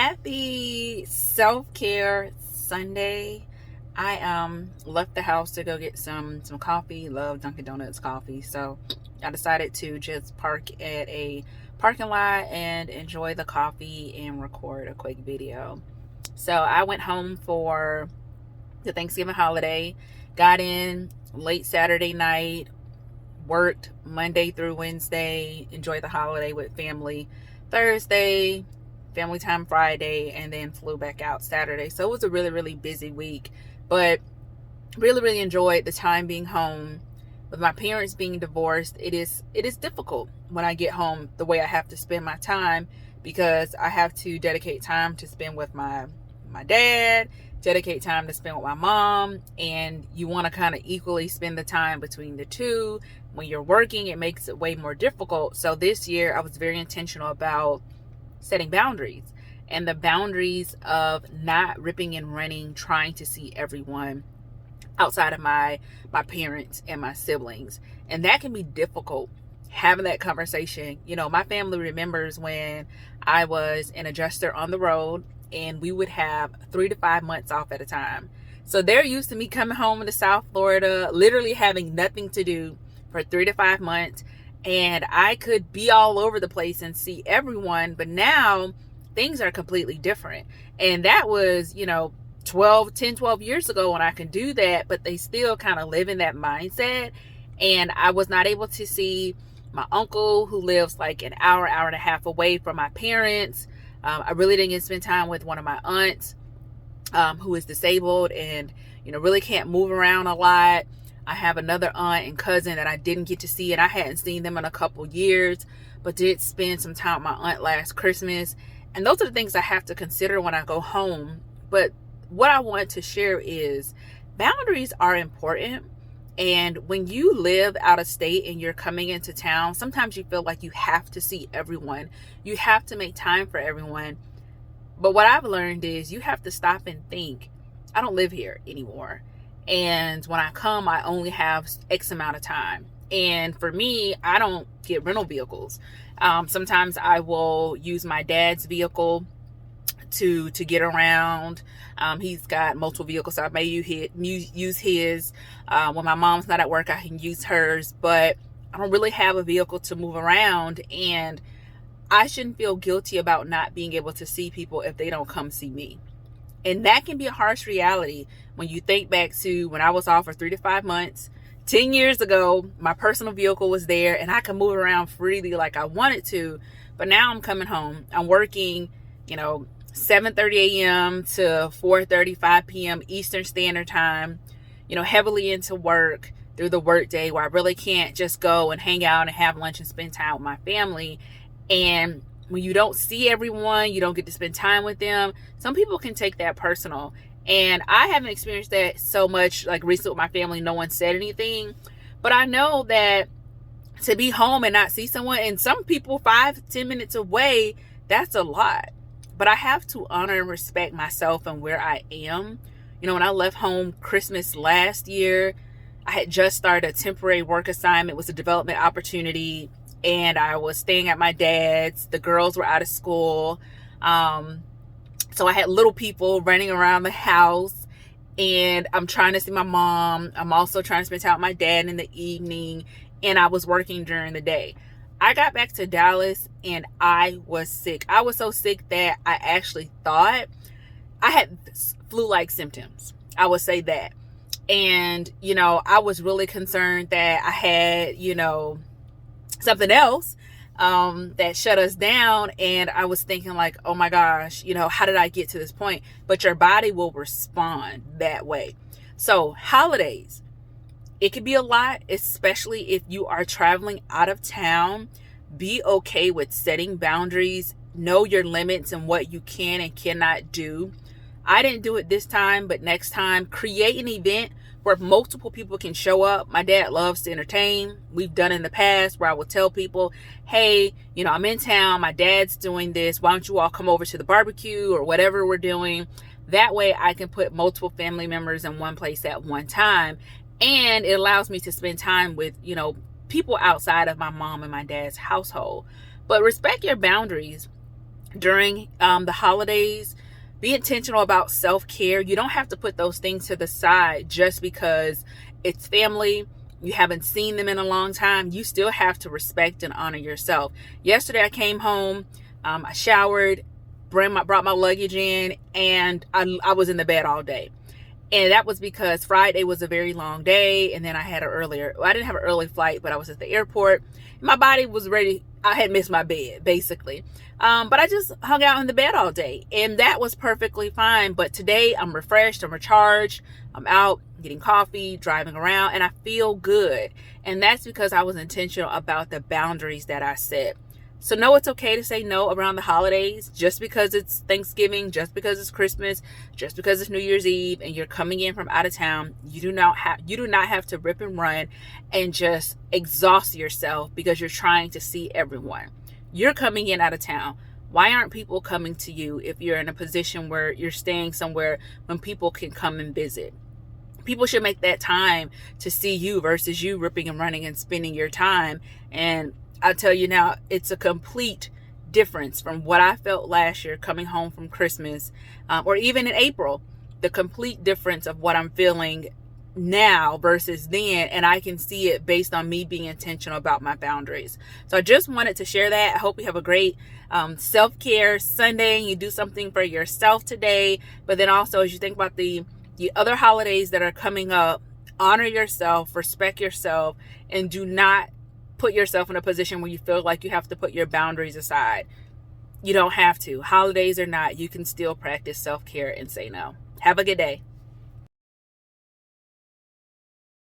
Happy self-care Sunday. I left the house to go get some coffee. Love Dunkin' Donuts coffee. So I decided to just park at a parking lot and enjoy the coffee and record a quick video. So I went home for the Thanksgiving holiday, got in late Saturday night, worked Monday through Wednesday, enjoyed the holiday with family Thursday, family time Friday, and then flew back out Saturday. So it was a really, really busy week, but really enjoyed the time being home. With my parents being divorced, it is difficult when I get home the way I have to spend my time, because I have to dedicate time to spend with my dad, dedicate time to spend with my mom, and you want to kind of equally spend the time between the two. When you're working, it makes it way more difficult. So this year I was very intentional about setting boundaries, and the boundaries of not ripping and running, trying to see everyone outside of my parents and my siblings. And that can be difficult, having that conversation. My family remembers when I was an adjuster on the road, and we would have 3 to 5 months off at a time. So they're used to me coming home to South Florida, literally having nothing to do for 3 to 5 months. And I could be all over the place and see everyone. But now things are completely different. And that was, 12 years ago when I can do that, but they still kind of live in that mindset. And I was not able to see my uncle, who lives like an hour and a half away from my parents. I really didn't get to spend time with one of my aunts, who is disabled and, really can't move around a lot. I have another aunt and cousin that I didn't get to see, and I hadn't seen them in a couple years, but did spend some time with my aunt last Christmas. And those are the things I have to consider when I go home. But what I want to share is boundaries are important. And when you live out of state and you're coming into town, sometimes you feel like you have to see everyone. You have to make time for everyone. But what I've learned is you have to stop and think, I don't live here anymore. And when I come, I only have X amount of time. And for me, I don't get rental vehicles. Sometimes I will use my dad's vehicle to get around. He's got multiple vehicles, so I may use his. When my mom's not at work, I can use hers, but I don't really have a vehicle to move around, and I shouldn't feel guilty about not being able to see people if they don't come see me. And that can be a harsh reality when you think back to when I was off for 3 to 5 months. 10 years ago, my personal vehicle was there and I could move around freely like I wanted to. But now I'm coming home. I'm working, 7:30 a.m. to 4:35 p.m. Eastern Standard Time, heavily into work through the work day, where I really can't just go and hang out and have lunch and spend time with my family. And when you don't see everyone, you don't get to spend time with them. Some people can take that personal. And I haven't experienced that so much, like recently with my family. No one said anything. But I know that to be home and not see someone, and some people 5-10 minutes away, that's a lot. But I have to honor and respect myself and where I am. When I left home Christmas last year, I had just started a temporary work assignment. It was a development opportunity, and I was staying at my dad's. The girls were out of school. So I had little people running around the house, and I'm trying to see my mom. I'm also trying to spend time with my dad in the evening, and I was working during the day. I got back to Dallas and I was sick. I was so sick that I actually thought I had flu-like symptoms. I would say that. And, I was really concerned that I had, something else that shut us down. And I was thinking like, oh my gosh, how did I get to this point? But your body will respond that way. So holidays, it could be a lot, especially if you are traveling out of town. Be okay with setting boundaries. Know your limits and what you can and cannot do. I didn't do it this time, but next time, create an event where multiple people can show up. My dad loves to entertain. We've done in the past where I will tell people, hey, I'm in town. My dad's doing this. Why don't you all come over to the barbecue or whatever we're doing? That way I can put multiple family members in one place at one time. And it allows me to spend time with, people outside of my mom and my dad's household. But respect your boundaries. during the holidays. Be intentional about self-care. You don't have to put those things to the side just because it's family, you haven't seen them in a long time. You still have to respect and honor yourself. Yesterday I came home, I showered, brought my luggage in, and I was in the bed all day. And that was because Friday was a very long day, and then I had I didn't have an early flight, but I was at the airport. My body was ready. I had missed my bed, basically. But I just hung out in the bed all day, and that was perfectly fine. But today I'm refreshed, I'm recharged, I'm out getting coffee, driving around, and I feel good. And that's because I was intentional about the boundaries that I set. So know it's okay to say no around the holidays. Just because it's Thanksgiving, just because it's Christmas, just because it's New Year's Eve, and you're coming in from out of town, you do not have to rip and run and just exhaust yourself because you're trying to see everyone. You're coming in out of town. Why aren't people coming to you if you're in a position where you're staying somewhere when people can come and visit? People should make that time to see you versus you ripping and running and spending your time. And I'll tell you now, it's a complete difference from what I felt last year coming home from Christmas, or even in April. The complete difference of what I'm feeling now versus then, and I can see it based on me being intentional about my boundaries. So I just wanted to share that. I hope you have a great self-care Sunday, and you do something for yourself today. But then also, as you think about the other holidays that are coming up, honor yourself, respect yourself, and do not put yourself in a position where you feel like you have to put your boundaries aside. You don't have to. Holidays or not, you can still practice self-care and say no. Have a good day.